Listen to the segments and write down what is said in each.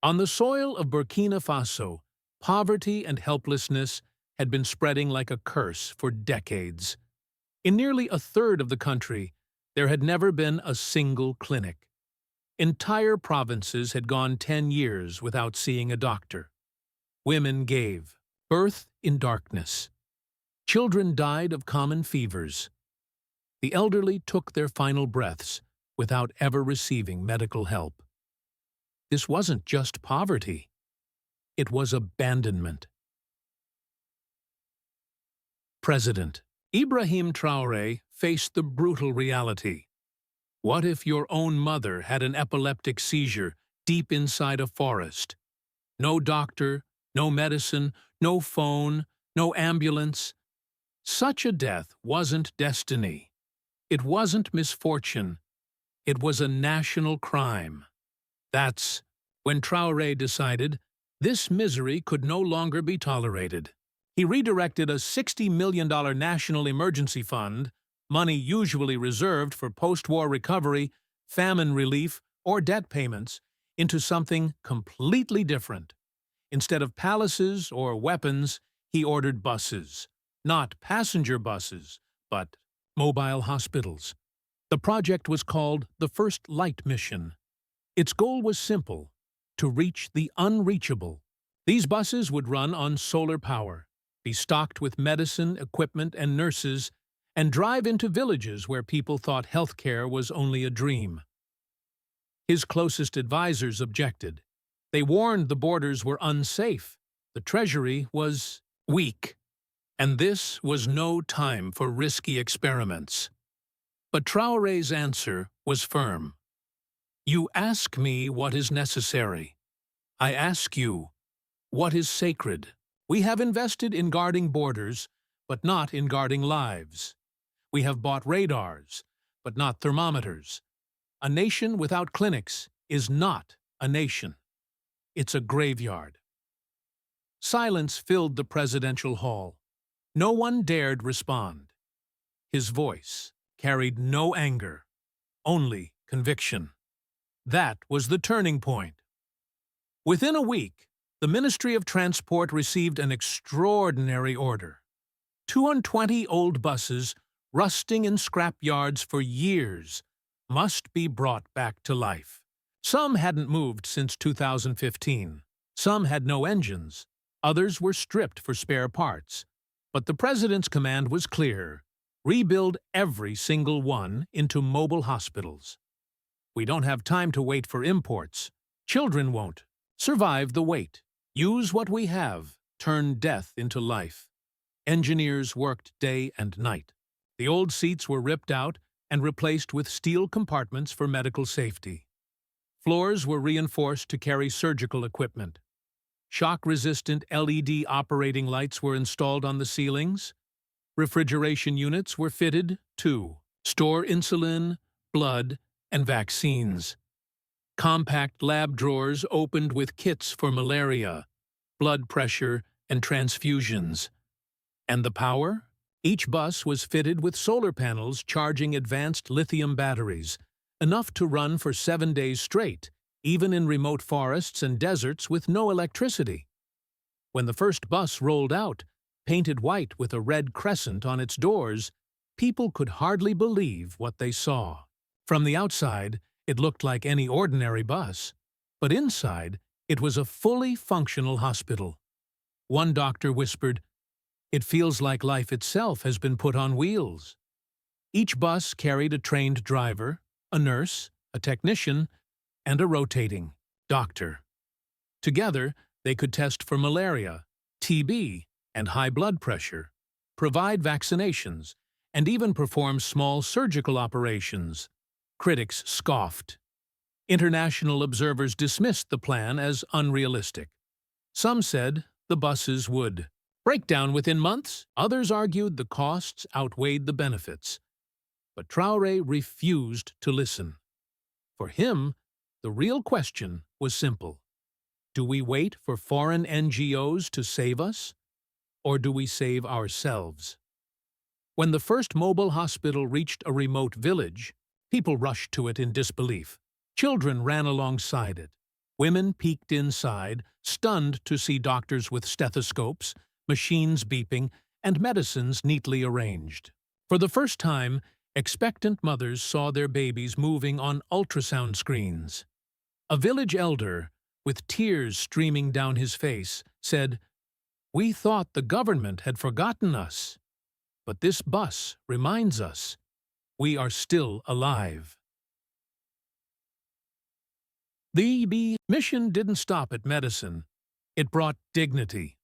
On the soil of Burkina Faso, poverty and helplessness had been spreading like a curse for decades. In nearly a third of the country, there had never been a single clinic. Entire provinces had gone 10 years without seeing a doctor. Women gave birth in darkness. Children died of common fevers. The elderly took their final breaths without ever receiving medical help. This wasn't just poverty. It was abandonment. President Ibrahim Traoré faced the brutal reality. What if your own mother had an epileptic seizure deep inside a forest? No doctor, no medicine, no phone, no ambulance. Such a death wasn't destiny. It wasn't misfortune. It was a national crime. That's when Traoré decided this misery could no longer be tolerated. He redirected a $60 million national emergency fund, money usually reserved for post-war recovery, famine relief, or debt payments, into something completely different. Instead of palaces or weapons, he ordered buses. Not passenger buses, but mobile hospitals. The project was called the First Light Mission. Its goal was simple: to reach the unreachable. These buses would run on solar power, be stocked with medicine, equipment, and nurses, and drive into villages where people thought healthcare was only a dream. His closest advisors objected. They warned the borders were unsafe, the treasury was weak, and this was no time for risky experiments. But Traoré's answer was firm. You ask me what is necessary. I ask you, what is sacred? We have invested in guarding borders, but not in guarding lives. We have bought radars, but not thermometers. A nation without clinics is not a nation. It's a graveyard. Silence filled the presidential hall. No one dared respond. His voice carried no anger, only conviction. That was the turning point. Within a week, the Ministry of Transport received an extraordinary order. 220 old buses, rusting in scrap yards for years, must be brought back to life. Some hadn't moved since 2015. Some had no engines. Others were stripped for spare parts. But the president's command was clear: rebuild every single one into mobile hospitals. We don't have time to wait for imports. Children won't. Survive the wait. Use what we have. Turn death into life. Engineers worked day and night. The old seats were ripped out and replaced with steel compartments for medical safety. Floors were reinforced to carry surgical equipment. Shock-resistant LED operating lights were installed on the ceilings. Refrigeration units were fitted to store insulin, blood, and vaccines. Compact lab drawers opened with kits for malaria, blood pressure, and transfusions. And the power? Each bus was fitted with solar panels charging advanced lithium batteries, enough to run for 7 days straight, even in remote forests and deserts with no electricity. When the first bus rolled out, painted white with a red crescent on its doors, people could hardly believe what they saw. From the outside, it looked like any ordinary bus, but inside, it was a fully functional hospital. One doctor whispered, "It feels like life itself has been put on wheels." Each bus carried a trained driver, a nurse, a technician, and a rotating doctor. Together, they could test for malaria, TB, and high blood pressure, provide vaccinations, and even perform small surgical operations. Critics scoffed. International observers dismissed the plan as unrealistic. Some said the buses would break down within months. Others argued the costs outweighed the benefits. But Traoré refused to listen. For him, the real question was simple. Do we wait for foreign NGOs to save us, or do we save ourselves? When the first mobile hospital reached a remote village, people rushed to it in disbelief. Children ran alongside it. Women peeked inside, stunned to see doctors with stethoscopes, machines beeping, and medicines neatly arranged. For the first time, expectant mothers saw their babies moving on ultrasound screens. A village elder, with tears streaming down his face, said, "We thought the government had forgotten us. But this bus reminds us we are still alive." The mission didn't stop at medicine. It brought dignity.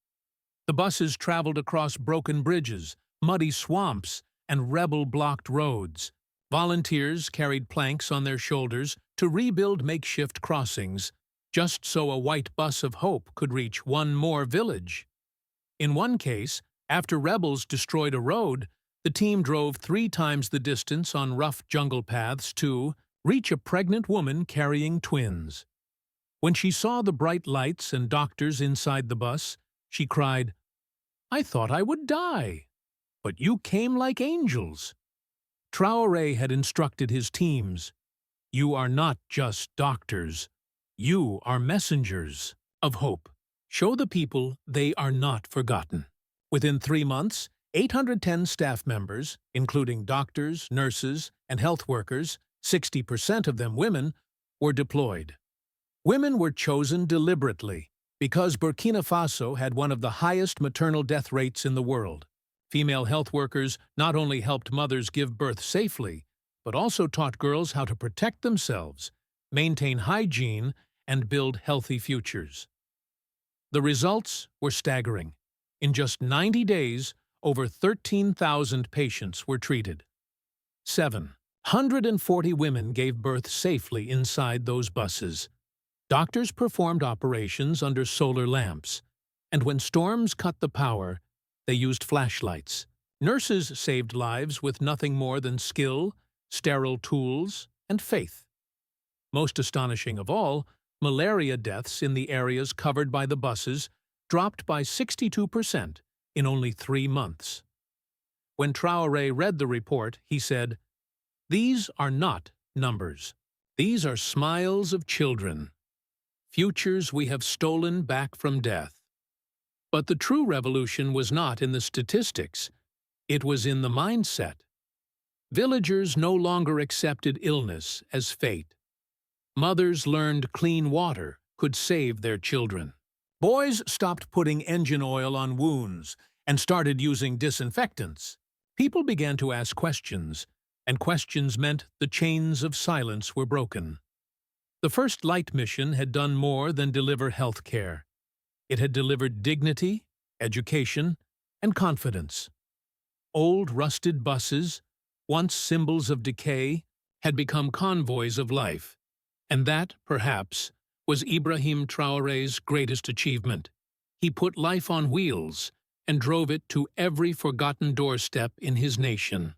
The buses traveled across broken bridges, muddy swamps, and rebel-blocked roads. Volunteers carried planks on their shoulders to rebuild makeshift crossings, just so a white bus of hope could reach one more village. In one case, after rebels destroyed a road, the team drove 3 times the distance on rough jungle paths to reach a pregnant woman carrying twins. When she saw the bright lights and doctors inside the bus, she cried, "I thought I would die, but you came like angels." Traoré had instructed his teams, "You are not just doctors, you are messengers of hope. Show the people they are not forgotten." Within 3 months, 810 staff members, including doctors, nurses, and health workers, 60% of them women, were deployed. Women were chosen deliberately because Burkina Faso had one of the highest maternal death rates in the world. Female health workers not only helped mothers give birth safely, but also taught girls how to protect themselves, maintain hygiene, and build healthy futures. The results were staggering. In just 90 days, over 13,000 patients were treated. 740 women gave birth safely inside those buses. Doctors performed operations under solar lamps, and when storms cut the power, they used flashlights. Nurses saved lives with nothing more than skill, sterile tools, and faith. Most astonishing of all, malaria deaths in the areas covered by the buses dropped by 62% in only 3 months. When Traoré read the report, he said, "These are not numbers. These are smiles of children. Futures we have stolen back from death." But the true revolution was not in the statistics. It was in the mindset. Villagers no longer accepted illness as fate. Mothers learned clean water could save their children. Boys stopped putting engine oil on wounds and started using disinfectants. People began to ask questions, and questions meant the chains of silence were broken. The first light mission had done more than deliver health care. It had delivered dignity, education, and confidence. Old rusted buses, once symbols of decay, had become convoys of life. And that, perhaps, was Ibrahim Traoré's greatest achievement. He put life on wheels and drove it to every forgotten doorstep in his nation.